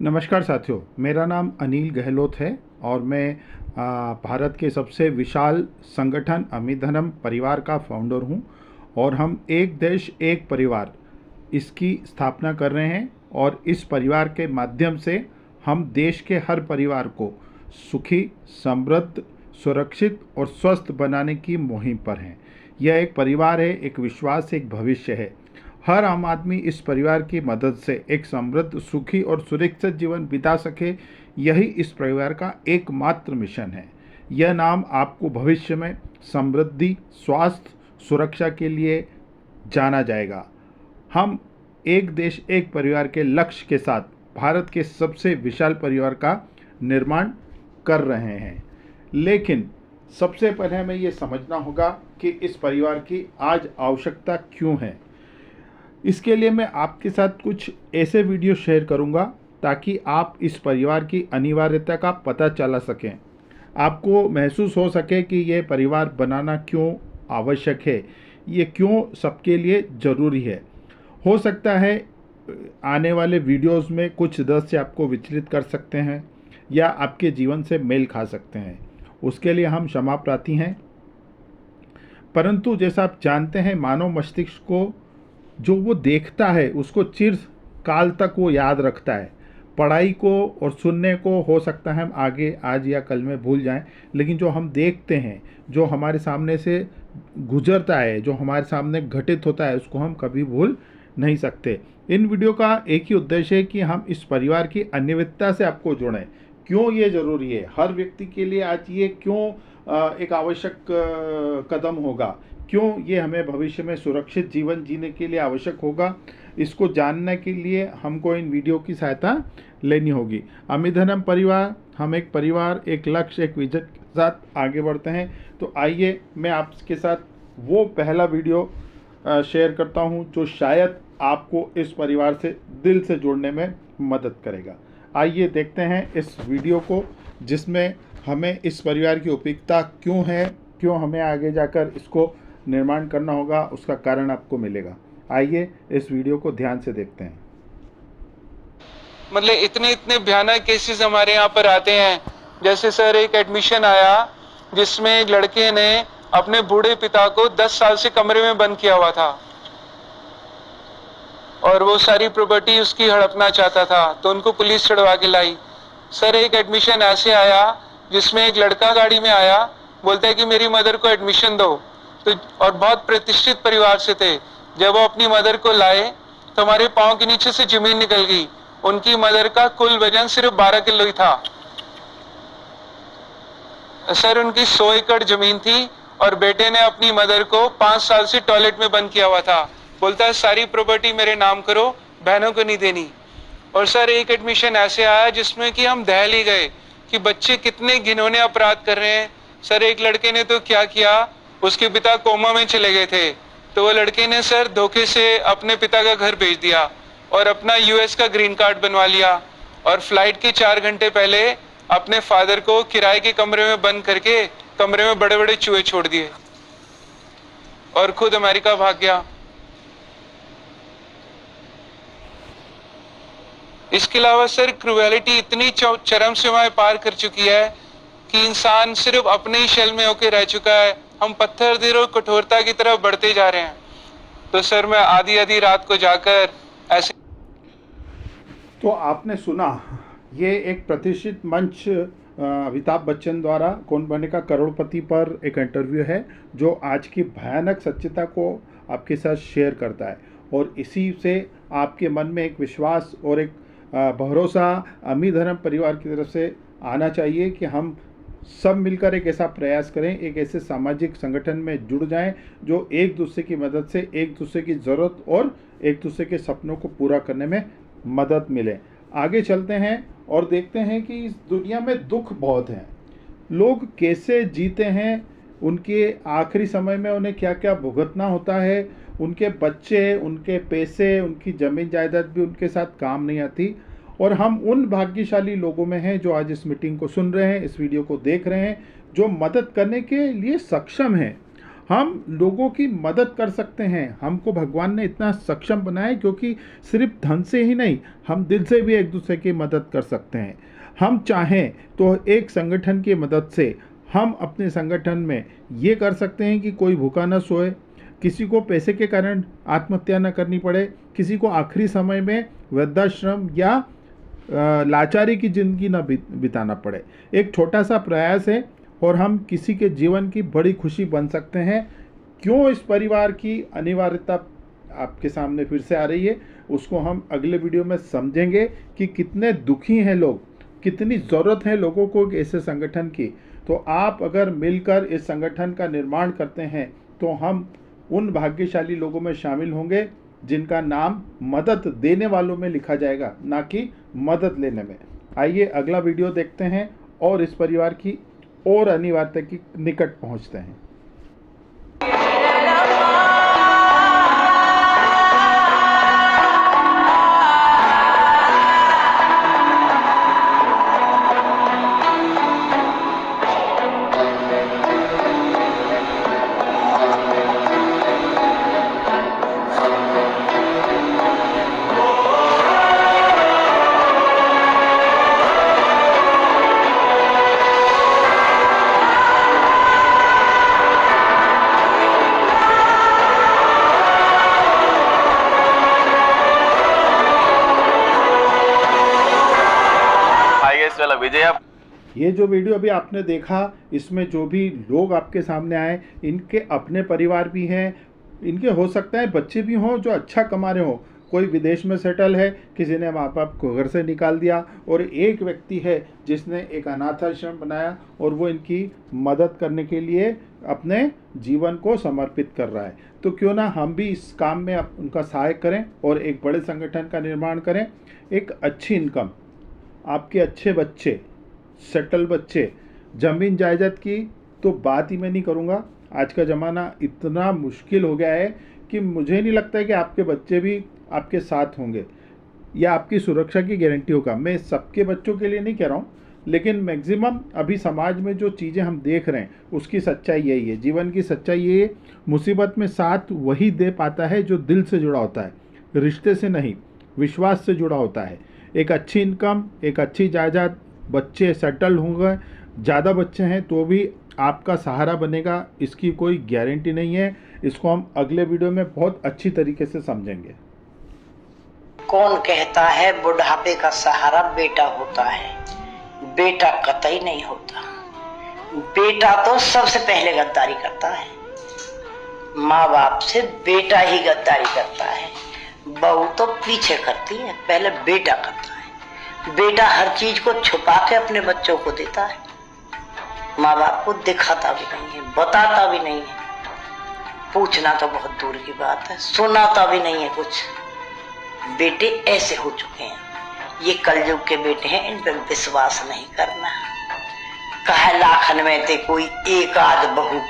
नमस्कार साथियों, मेरा नाम अनिल गहलोत है और मैं भारत के सबसे विशाल संगठन अमिधनम परिवार का फाउंडर हूं। और हम एक देश एक परिवार इसकी स्थापना कर रहे हैं और इस परिवार के माध्यम से हम देश के हर परिवार को सुखी, समृद्ध, सुरक्षित और स्वस्थ बनाने की मुहिम पर हैं। यह एक परिवार है, एक विश्वास, एक भविष्य है। हर आम आदमी इस परिवार की मदद से एक समृद्ध, सुखी और सुरक्षित जीवन बिता सके, यही इस परिवार का एकमात्र मिशन है। यह नाम आपको भविष्य में समृद्धि, स्वास्थ्य, सुरक्षा के लिए जाना जाएगा। हम एक देश एक परिवार के लक्ष्य के साथ भारत के सबसे विशाल परिवार का निर्माण कर रहे हैं। लेकिन सबसे पहले हमें ये समझना होगा कि इस परिवार की आज आवश्यकता क्यों है। इसके लिए मैं आपके साथ कुछ ऐसे वीडियो शेयर करूंगा ताकि आप इस परिवार की अनिवार्यता का पता चला सकें, आपको महसूस हो सके कि ये परिवार बनाना क्यों आवश्यक है, ये क्यों सबके लिए ज़रूरी है। हो सकता है आने वाले वीडियोस में कुछ दृश्य आपको विचलित कर सकते हैं या आपके जीवन से मेल खा सकते हैं, उसके लिए हम क्षमा प्रार्थी हैं। परंतु जैसा आप जानते हैं, मानव मस्तिष्क को जो वो देखता है उसको चिरकाल तक वो याद रखता है। पढ़ाई को और सुनने को हो सकता है हम आगे आज या कल में भूल जाएं, लेकिन जो हम देखते हैं, जो हमारे सामने से गुजरता है, जो हमारे सामने घटित होता है, उसको हम कभी भूल नहीं सकते। इन वीडियो का एक ही उद्देश्य है कि हम इस परिवार की अनिवार्यता से आपको जोड़ें। क्यों ये ज़रूरी है, हर व्यक्ति के लिए आज ये क्यों एक आवश्यक कदम होगा, क्यों ये हमें भविष्य में सुरक्षित जीवन जीने के लिए आवश्यक होगा, इसको जानने के लिए हमको इन वीडियो की सहायता लेनी होगी। अमिधनम परिवार, हम एक परिवार, एक लक्ष्य, एक विजन के साथ आगे बढ़ते हैं। तो आइए मैं आपके साथ वो पहला वीडियो शेयर करता हूं जो शायद आपको इस परिवार से दिल से जोड़ने में मदद करेगा। आइए देखते हैं इस वीडियो को, जिसमें हमें इस परिवार की उपयुक्तता क्यों है, क्यों हमें आगे जाकर इसको निर्माण करना होगा, उसका कारण आपको मिलेगा। आइए इस वीडियो को ध्यान से देखते हैं। मतलब इतने इतने भयानक केसेस हमारे यहाँ पर आते हैं। जैसे सर एक एडमिशन आया जिसमें एक लड़के ने अपने बूढ़े पिता को 10 साल से कमरे में बंद किया हुआ था और वो सारी प्रॉपर्टी उसकी हड़पना चाहता था, तो उनको पुलिस छुड़वा के लाई। सर एक एडमिशन ऐसे आया जिसमें एक लड़का गाड़ी में आया, बोलता है कि मेरी मदर को एडमिशन दो, तो और बहुत प्रतिष्ठित परिवार से थे। जब वो अपनी मदर को लाए तो हमारे पाँव के नीचे से जमीन निकल गई। उनकी मदर का कुल वजन सिर्फ 12 किलो ही था। सर उनकी 100 एकड़ जमीन थी और बेटे ने अपनी मदर को 5 साल से टॉयलेट में बंद किया हुआ था। बोलता है सारी प्रॉपर्टी मेरे नाम करो, बहनों को नहीं देनी। और सर एक एडमिशन ऐसे आया जिसमें कि हम दहल ही गए कि बच्चे कितने घिनौने अपराध कर रहे हैं। सर एक लड़के ने तो क्या किया, उसके पिता कोमा में चले गए थे, तो वो लड़के ने सर धोखे से अपने पिता का घर बेच दिया और अपना यूएस का ग्रीन कार्ड बनवा लिया और फ्लाइट के 4 घंटे पहले अपने फादर को किराए के कमरे में बंद करके कमरे में बड़े बड़े चूहे छोड़ दिए और खुद अमेरिका भाग गया। इसके अलावा सर क्रूएलिटी इतनी चरम सीमाएं पार कर चुकी है कि इंसान सिर्फ अपने ही शेल में होकर रह चुका है। हम पत्थर दिल और कठोरता की तरफ बढ़ते जा रहे हैं। तो सर मैं आधी आधी रात को जाकर ऐसे। तो आपने सुना, ये एक प्रतिष्ठित मंच अमिताभ बच्चन द्वारा कौन बनेगा करोड़पति पर एक इंटरव्यू है जो आज की भयानक सच्चाई को आपके साथ शेयर करता है। और इसी से आपके मन में एक विश्वास और एक भरोसा अमिधनम परिवार की तरफ से आना चाहिए कि हम सब मिलकर एक ऐसा प्रयास करें, एक ऐसे सामाजिक संगठन में जुड़ जाएं जो एक दूसरे की मदद से एक दूसरे की ज़रूरत और एक दूसरे के सपनों को पूरा करने में मदद मिले। आगे चलते हैं और देखते हैं कि इस दुनिया में दुख बहुत हैं, लोग कैसे जीते हैं, उनके आखिरी समय में उन्हें क्या क्या भुगतना होता है, उनके बच्चे, उनके पैसे, उनकी ज़मीन जायदाद भी उनके साथ काम नहीं आती। और हम उन भाग्यशाली लोगों में हैं जो आज इस मीटिंग को सुन रहे हैं, इस वीडियो को देख रहे हैं, जो मदद करने के लिए सक्षम हैं। हम लोगों की मदद कर सकते हैं। हमको भगवान ने इतना सक्षम बनाया है, क्योंकि सिर्फ धन से ही नहीं, हम दिल से भी एक दूसरे की मदद कर सकते हैं। हम चाहें तो एक संगठन की मदद से हम अपने संगठन में ये कर सकते हैं कि कोई भूखा न सोए, किसी को पैसे के कारण आत्महत्या न करनी पड़े, किसी को आखिरी समय में वृद्धाश्रम या लाचारी की ज़िंदगी न बिताना पड़े। एक छोटा सा प्रयास है और हम किसी के जीवन की बड़ी खुशी बन सकते हैं। क्यों इस परिवार की अनिवार्यता आपके सामने फिर से आ रही है, उसको हम अगले वीडियो में समझेंगे कि कितने दुखी हैं लोग, कितनी ज़रूरत है लोगों को ऐसे संगठन की। तो आप अगर मिलकर इस संगठन का निर्माण करते हैं तो हम उन भाग्यशाली लोगों में शामिल होंगे जिनका नाम मदद देने वालों में लिखा जाएगा, ना कि मदद लेने में। आइए अगला वीडियो देखते हैं और इस परिवार की और अनिवार्यता की निकट पहुंचते हैं। विजय, ये जो वीडियो अभी आपने देखा, इसमें जो भी लोग आपके सामने आए, इनके अपने परिवार भी हैं, इनके हो सकता है बच्चे भी हों जो अच्छा कमा रहे हों। कोई विदेश में सेटल है, किसी ने माँ बाप को घर से निकाल दिया, और एक व्यक्ति है जिसने एक अनाथ आश्रम बनाया और वो इनकी मदद करने के लिए अपने जीवन को समर्पित कर रहा है। तो क्यों ना हम भी इस काम में उनका सहायक करें और एक बड़े संगठन का निर्माण करें। एक अच्छी इनकम, आपके अच्छे बच्चे, सेटल बच्चे, ज़मीन जायदाद की तो बात ही मैं नहीं करूँगा। आज का ज़माना इतना मुश्किल हो गया है कि मुझे नहीं लगता है कि आपके बच्चे भी आपके साथ होंगे या आपकी सुरक्षा की गारंटी होगा। मैं सबके बच्चों के लिए नहीं कह रहा हूँ, लेकिन मैक्सिमम अभी समाज में जो चीज़ें हम देख रहे हैं उसकी सच्चाई यही है। जीवन की सच्चाई ये है, मुसीबत में साथ वही दे पाता है जो दिल से जुड़ा होता है, रिश्ते से नहीं, विश्वास से जुड़ा होता है। एक अच्छी इनकम, एक अच्छी जायदाद, बच्चे सेटल होंगे, ज़्यादा बच्चे हैं तो भी आपका सहारा बनेगा, इसकी कोई गारंटी नहीं है। इसको हम अगले वीडियो में बहुत अच्छी तरीके से समझेंगे। कौन कहता है बुढ़ापे का सहारा बेटा होता है? बेटा कतई नहीं होता। बेटा तो सबसे पहले गद्दारी करता है। माँ बाप से बेटा ही गद्दारी करता है। बहू तो पीछे करती है, पहले बेटा करता है। बेटा हर चीज को छुपा के अपने बच्चों को देता है, माँ बाप को दिखाता भी नहीं है, बताता भी नहीं है, पूछना तो बहुत दूर की बात है, सुनाता भी नहीं है कुछ। बेटे ऐसे हो चुके हैं, ये कलयुग के बेटे हैं, इन पर विश्वास नहीं करना। कहे लाखन में ते कोई एक आध बहू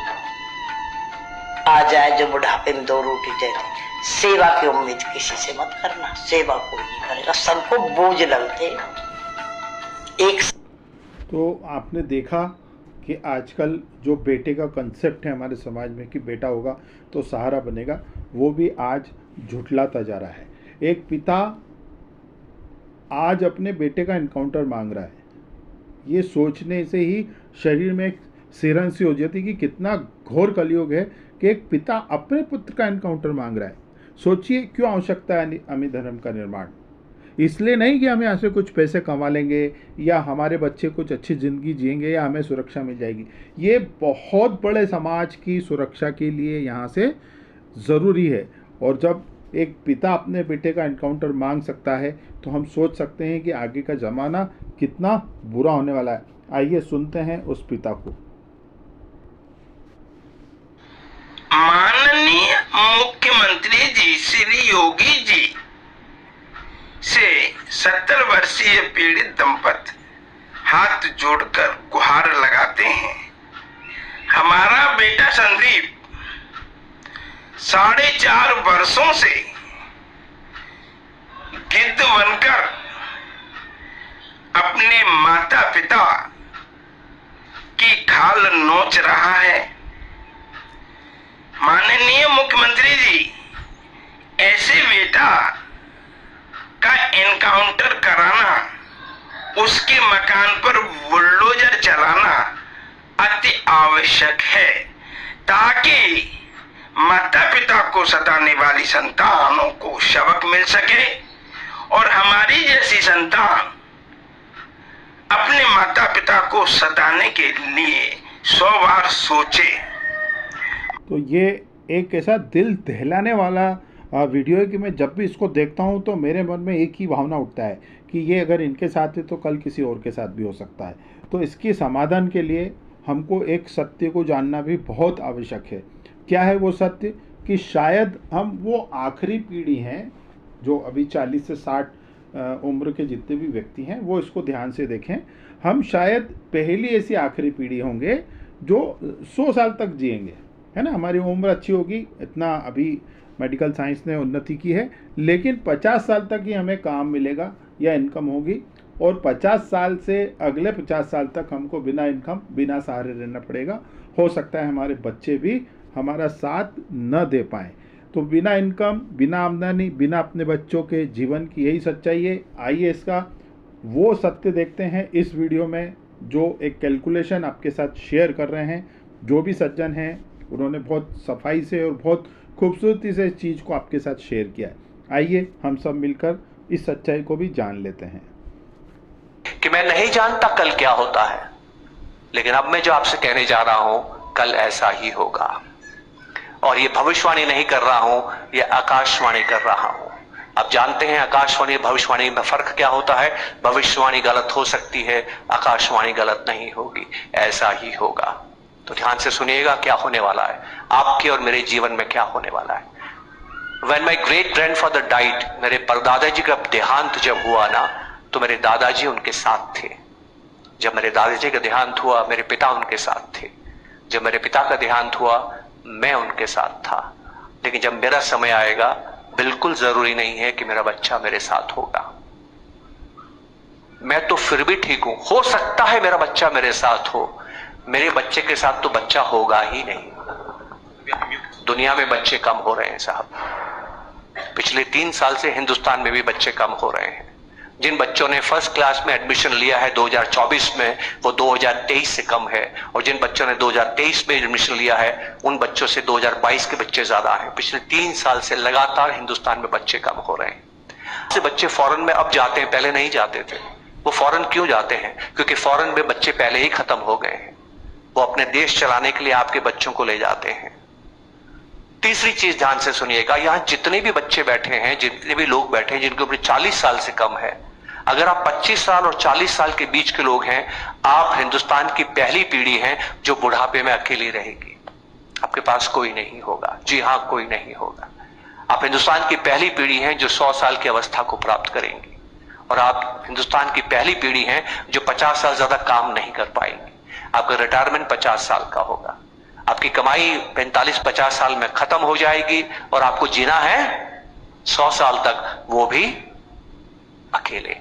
आ जाए जो बुढ़ापे में दो रोटी दे दे। सेवा की उम्मीद किसी से मत करना, सेवा कोई नहीं करेगा, सबको बोझ लगते। एक तो आपने देखा कि आजकल जो बेटे का कंसेप्ट है हमारे समाज में कि बेटा होगा तो सहारा बनेगा, वो भी आज झुठलाता जा रहा है। एक पिता आज अपने बेटे का एनकाउंटर मांग रहा है। ये सोचने से ही शरीर में एक सिरन सी हो जाती कि कितना घोर कलयुग है कि एक पिता अपने पुत्र का एनकाउंटर मांग रहा है। सोचिए क्यों आवश्यकता है अमित धर्म का निर्माण? इसलिए नहीं कि हम यहाँ से कुछ पैसे कमा लेंगे या हमारे बच्चे कुछ अच्छी ज़िंदगी जिएंगे या हमें सुरक्षा मिल जाएगी। ये बहुत बड़े समाज की सुरक्षा के लिए यहाँ से ज़रूरी है। और जब एक पिता अपने बेटे का एनकाउंटर मांग सकता है तो हम सोच सकते हैं कि आगे का ज़माना कितना बुरा होने वाला है। आइए सुनते हैं उस पिता को। माननीय मुख्यमंत्री जी श्री योगी जी से 70 वर्षीय पीड़ित दंपति हाथ जोड़कर गुहार लगाते हैं। हमारा बेटा संदीप 4.5 वर्षों से गिद्ध बनकर अपने माता पिता की खाल नोच रहा है। माननीय मुख्यमंत्री जी, ऐसे बेटा का एनकाउंटर कराना, उसके मकान पर बुलडोजर चलाना अति आवश्यक है, ताकि माता पिता को सताने वाली संतानों को सबक मिल सके और हमारी जैसी संतान अपने माता पिता को सताने के लिए 100 बार सोचे। तो ये एक ऐसा दिल दहलाने वाला वीडियो है कि मैं जब भी इसको देखता हूँ तो मेरे मन में एक ही भावना उठता है कि ये अगर इनके साथ है तो कल किसी और के साथ भी हो सकता है। तो इसके समाधान के लिए हमको एक सत्य को जानना भी बहुत आवश्यक है। क्या है वो सत्य? कि शायद हम वो आखिरी पीढ़ी हैं जो अभी 40 से 60 उम्र के जितने भी व्यक्ति हैं वो इसको ध्यान से देखें। हम शायद पहली ऐसी आखिरी पीढ़ी होंगे जो 100 साल तक जिएंगे, है ना। हमारी उम्र अच्छी होगी, इतना अभी मेडिकल साइंस ने उन्नति की है, लेकिन 50 साल तक ही हमें काम मिलेगा या इनकम होगी, और 50 साल से अगले 50 साल तक हमको बिना इनकम बिना सहारे रहना पड़ेगा। हो सकता है हमारे बच्चे भी हमारा साथ न दे पाएँ। तो बिना इनकम, बिना आमदनी, बिना अपने बच्चों के जीवन की यही सच्चाई है। आइए इसका वो सत्य देखते हैं इस वीडियो में, जो एक कैलकुलेशन आपके साथ शेयर कर रहे हैं। जो भी सज्जन हैं उन्होंने बहुत सफाई से और बहुत खूबसूरती से इस चीज़ को आपके साथ शेयर किया है। आइए हम सब मिलकर इस सच्चाई को भी जान लेते हैं। कि मैं नहीं जानता कल क्या होता है, लेकिन अब मैं जो आपसे कहने जा रहा हूं कल ऐसा ही होगा। और ये भविष्यवाणी नहीं कर रहा हूं, ये आकाशवाणी कर रहा हूं। आप जानते हैं आकाशवाणी और भविष्यवाणी में फर्क क्या होता है। भविष्यवाणी गलत हो सकती है, आकाशवाणी गलत नहीं होगी, ऐसा ही होगा। तो ध्यान से सुनिएगा क्या होने वाला है, आपके और मेरे जीवन में क्या होने वाला है। When my great grandfather died, मेरे परदादाजी का देहांत जब हुआ ना, तो मेरे दादाजी उनके साथ थे। जब मेरे दादाजी का देहांत हुआ, मेरे पिता उनके साथ थे। जब मेरे पिता का देहांत हुआ, मैं उनके साथ था। लेकिन जब मेरा समय आएगा, बिल्कुल जरूरी नहीं है कि मेरा बच्चा मेरे साथ होगा। मैं तो फिर भी ठीक हूं, हो सकता है मेरा बच्चा मेरे साथ हो, मेरे बच्चे के साथ तो बच्चा होगा ही नहीं। दुनिया में बच्चे कम हो रहे हैं साहब। पिछले 3 साल से हिंदुस्तान में भी बच्चे कम हो रहे हैं। जिन बच्चों ने फर्स्ट क्लास में एडमिशन लिया है 2024 में, वो 2023 से कम है, और जिन बच्चों ने 2023 में एडमिशन लिया है उन बच्चों से 2022 के बच्चे ज्यादा हैं। पिछले 3 साल से लगातार हिंदुस्तान में बच्चे कम हो रहे हैं। से बच्चे फॉरेन में अब जाते हैं, पहले नहीं जाते थे। वो फॉरेन क्यों जाते हैं? क्योंकि फॉरेन में बच्चे पहले ही खत्म हो गए हैं। वो अपने देश चलाने के लिए आपके बच्चों को ले जाते हैं। तीसरी चीज ध्यान से सुनिएगा, यहां जितने भी बच्चे बैठे हैं, जितने भी लोग बैठे हैं जिनकी उम्र 40 साल से कम है, अगर आप 25 साल और 40 साल के बीच के लोग हैं, आप हिंदुस्तान की पहली पीढ़ी हैं जो बुढ़ापे में अकेली रहेगी। आपके पास कोई नहीं होगा। जी हां, कोई नहीं होगा। आप हिंदुस्तान की पहली पीढ़ी हैं जो 100 साल की अवस्था को प्राप्त करेंगी, और आप हिंदुस्तान की पहली पीढ़ी हैं जो 50 साल ज्यादा काम नहीं कर पाएंगे। आपका रिटायरमेंट 50 साल का होगा। आपकी कमाई 45-50 साल में खत्म हो जाएगी, और आपको जीना है 100 साल तक, वो भी अकेले।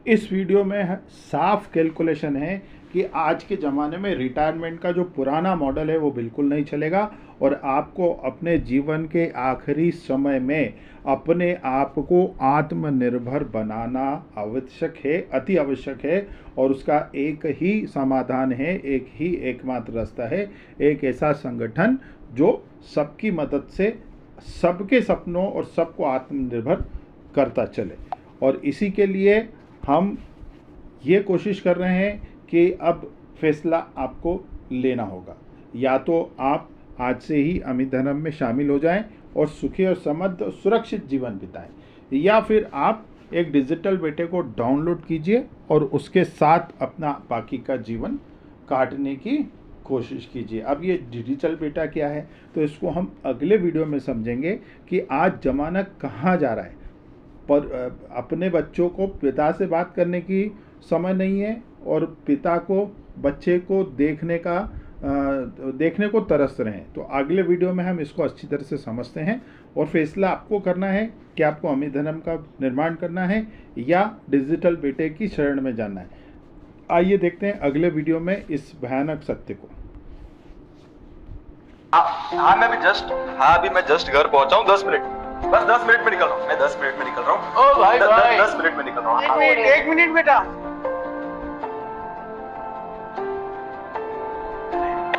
इस वीडियो में साफ कैलकुलेशन है कि आज के ज़माने में रिटायरमेंट का जो पुराना मॉडल है वो बिल्कुल नहीं चलेगा, और आपको अपने जीवन के आखिरी समय में अपने आप को आत्मनिर्भर बनाना आवश्यक है, अति आवश्यक है। और उसका एक ही समाधान है, एक ही एकमात्र रास्ता है, एक ऐसा संगठन जो सबकी मदद से सबके सपनों और सबको आत्मनिर्भर करता चले। और इसी के लिए हम ये कोशिश कर रहे हैं कि अब फैसला आपको लेना होगा। या तो आप आज से ही अमित धर्म में शामिल हो जाएं और सुखी और समृद्ध और सुरक्षित जीवन बिताएं, या फिर आप एक डिजिटल बेटे को डाउनलोड कीजिए और उसके साथ अपना बाकी का जीवन काटने की कोशिश कीजिए। अब ये डिजिटल बेटा क्या है, तो इसको हम अगले वीडियो में समझेंगे कि आज ज़माना कहाँ जा रहा है। पर अपने बच्चों को पिता से बात करने की समय नहीं है, और पिता को बच्चे को देखने को तरस रहे हैं। तो अगले वीडियो में हम इसको अच्छी तरह से समझते हैं, और फैसला आपको करना है कि आपको अमित धर्म का निर्माण करना है या डिजिटल बेटे की शरण में जाना है। आइए देखते हैं अगले वीडियो में इस भयानक सत्य को। हाँ अभी मैं जस्ट घर पहुंचा हूँ। 10 मिनट, बस 10 मिनट में निकल रहा हूँ। मैं 10 मिनट में निकल रहा हूँ। ओ भाई भाई 10 मिनट में निकल रहा हूँ। एक मिनट बेटा।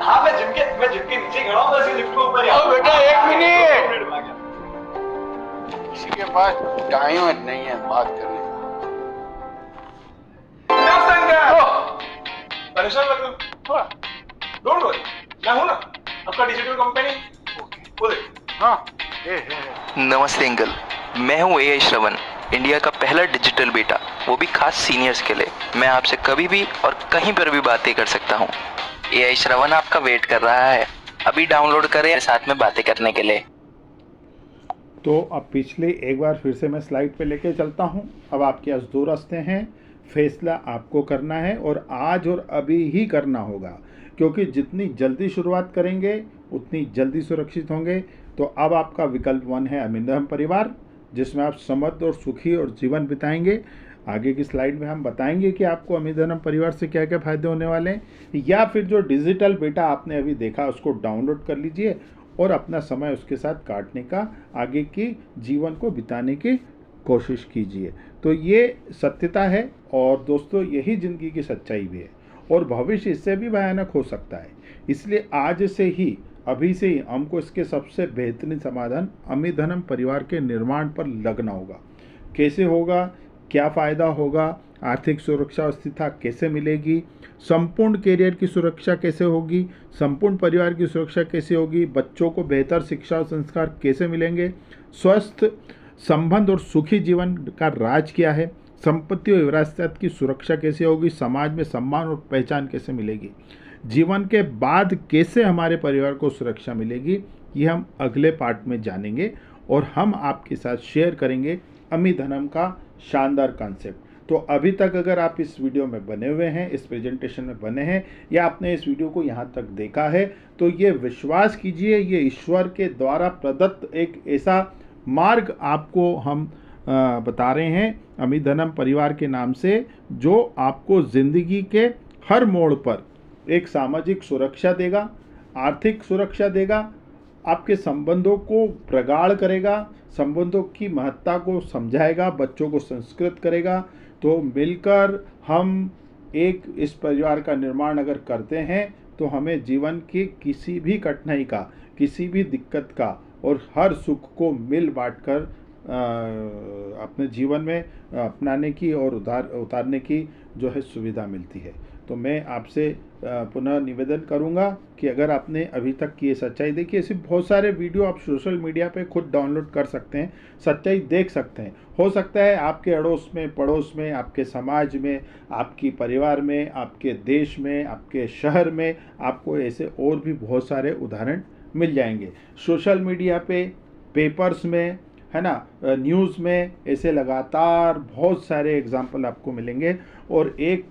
हाँ मैं जिम के नीचे खड़ा हूँ, बस ये लिफ्ट के ऊपर ही ओ बेटा 1 मिनट। 2 मिनट में आ गया। किसी के पास टाइम नहीं है बात करने परेशान लग रहे हो थोड़ा? डोंट वरी, मैं हूं ना, आपका डिजिटल कंपनी। वो देख। हाँ नमस्ते अंकल, मैं हूँ AI श्रवण, इंडिया का पहला डिजिटल बेटा, वो भी खास सीनियर्स के लिए। मैं आपसे कभी भी और कहीं पर भी बातें कर सकता हूँ। AI श्रवण आपका वेट कर रहा है, अभी डाउनलोड करें साथ में बातें करने के लिए। तो अब पिछले एक बार फिर से मैं स्लाइड पे लेके चलता हूँ। अब आपके पास 2 रास्ते हैं, फैसला आपको करना है और आज और अभी ही करना होगा, क्योंकि जितनी जल्दी शुरुआत करेंगे उतनी जल्दी सुरक्षित होंगे। तो अब आपका विकल्प 1 है अमिधनम परिवार, जिसमें आप समृद्ध और सुखी और जीवन बिताएंगे। आगे की स्लाइड में हम बताएंगे कि आपको अमिधनम परिवार से क्या क्या फ़ायदे होने वाले हैं। या फिर जो डिजिटल बेटा आपने अभी देखा उसको डाउनलोड कर लीजिए और अपना समय उसके साथ काटने का, आगे की जीवन को बिताने की कोशिश कीजिए। तो ये सत्यता है और दोस्तों यही ज़िंदगी की सच्चाई भी है और भविष्य इससे भी भयानक हो सकता है। इसलिए आज से ही, अभी से ही हमको इसके सबसे बेहतरीन समाधान अमिधनम परिवार के निर्माण पर लगना होगा। कैसे होगा, क्या फ़ायदा होगा, आर्थिक सुरक्षा और स्थिरता कैसे मिलेगी, संपूर्ण करियर की सुरक्षा कैसे होगी, संपूर्ण परिवार की सुरक्षा कैसे होगी, बच्चों को बेहतर शिक्षा और संस्कार कैसे मिलेंगे, स्वस्थ संबंध और सुखी जीवन का राज क्या है, संपत्ति और विरासत की सुरक्षा कैसे होगी, समाज में सम्मान और पहचान कैसे मिलेगी, जीवन के बाद कैसे हमारे परिवार को सुरक्षा मिलेगी, ये हम अगले पार्ट में जानेंगे और हम आपके साथ शेयर करेंगे अमिधनम का शानदार कॉन्सेप्ट। तो अभी तक अगर आप इस वीडियो में बने हुए हैं, इस प्रेजेंटेशन में बने हैं, या आपने इस वीडियो को यहाँ तक देखा है, तो ये विश्वास कीजिए ये ईश्वर के द्वारा प्रदत्त एक ऐसा मार्ग आपको हम बता रहे हैं अमिधनम परिवार के नाम से, जो आपको ज़िंदगी के हर मोड़ पर एक सामाजिक सुरक्षा देगा, आर्थिक सुरक्षा देगा, आपके संबंधों को प्रगाढ़ करेगा, संबंधों की महत्ता को समझाएगा, बच्चों को संस्कृत करेगा। तो मिलकर हम एक इस परिवार का निर्माण अगर करते हैं तो हमें जीवन की किसी भी कठिनाई का, किसी भी दिक्कत का और हर सुख को मिल बांट कर अपने जीवन में अपनाने की और उतारने की जो है सुविधा मिलती है। तो मैं आपसे पुनः निवेदन करूंगा कि अगर आपने अभी तक की ये सच्चाई देखी, ऐसे बहुत सारे वीडियो आप सोशल मीडिया पे खुद डाउनलोड कर सकते हैं, सच्चाई देख सकते हैं। हो सकता है आपके अड़ोस में, पड़ोस में, आपके समाज में, आपकी परिवार में, आपके देश में, आपके शहर में आपको ऐसे और भी बहुत सारे उदाहरण मिल जाएंगे। सोशल मीडिया पे, पेपर्स में, है ना, न्यूज़ में ऐसे लगातार बहुत सारे एग्जाम्पल आपको मिलेंगे। और एक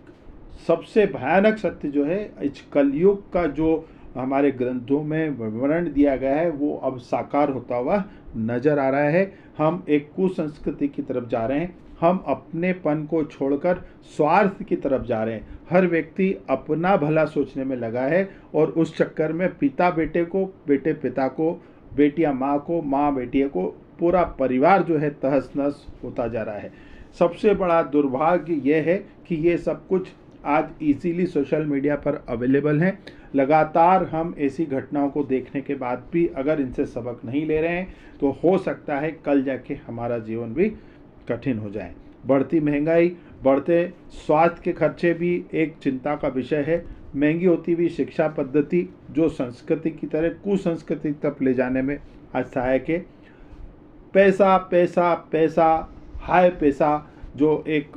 सबसे भयानक सत्य जो है, इस कलयुग का जो हमारे ग्रंथों में विवरण दिया गया है वो अब साकार होता हुआ नजर आ रहा है। हम एक कुसंस्कृति की तरफ जा रहे हैं, हम अपनेपन को छोड़कर स्वार्थ की तरफ जा रहे हैं। हर व्यक्ति अपना भला सोचने में लगा है और उस चक्कर में पिता बेटे को, बेटे पिता को, बेटियां माँ को, माँ बेटियों को, पूरा परिवार जो है तहस नहस होता जा रहा है। सबसे बड़ा दुर्भाग्य यह है कि ये सब कुछ आज इजीली सोशल मीडिया पर अवेलेबल हैं। लगातार हम ऐसी घटनाओं को देखने के बाद भी अगर इनसे सबक नहीं ले रहे हैं तो हो सकता है कल जाके हमारा जीवन भी कठिन हो जाए। बढ़ती महंगाई, बढ़ते स्वास्थ्य के खर्चे भी एक चिंता का विषय है। महंगी होती हुई शिक्षा पद्धति जो संस्कृति की तरह कुसंस्कृति तक ले जाने में आज सहायक है। पैसा पैसा पैसा, हाय पैसा, जो एक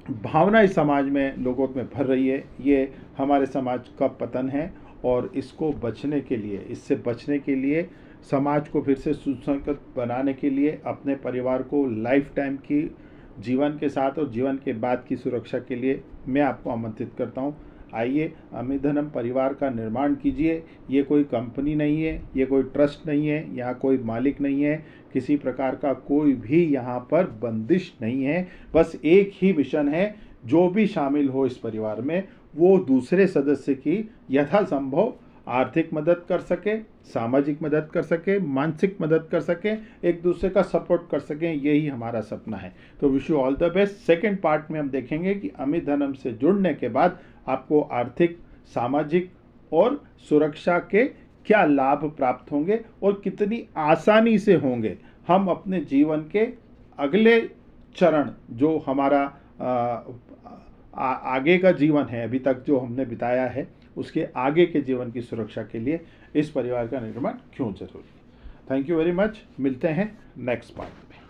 भावना इस समाज में लोगों में भर रही है, ये हमारे समाज का पतन है। और इसको बचने के लिए, इससे बचने के लिए, समाज को फिर से सुसंगत बनाने के लिए, अपने परिवार को लाइफ टाइम की जीवन के साथ और जीवन के बाद की सुरक्षा के लिए मैं आपको आमंत्रित करता हूँ। आइए अमिधनम परिवार का निर्माण कीजिए। ये कोई कंपनी नहीं है, ये कोई ट्रस्ट नहीं है, यहाँ कोई मालिक नहीं है, किसी प्रकार का कोई भी यहाँ पर बंदिश नहीं है। बस एक ही मिशन है, जो भी शामिल हो इस परिवार में वो दूसरे सदस्य की यथासंभव आर्थिक मदद कर सके, सामाजिक मदद कर सके, मानसिक मदद कर सके, एक दूसरे का सपोर्ट कर सकें, यही हमारा सपना है। तो wish you all the best. Second part में हम देखेंगे कि अमित धनम से जुड़ने के बाद आपको आर्थिक, सामाजिक और सुरक्षा के क्या लाभ प्राप्त होंगे और कितनी आसानी से होंगे। हम अपने जीवन के अगले चरण, जो हमारा आगे का जीवन है, अभी तक जो हमने बिताया है, उसके आगे के जीवन की सुरक्षा के लिए इस परिवार का निर्माण क्यों जरूरी है। Thank you very much. मिलते हैं नेक्स्ट पार्ट में।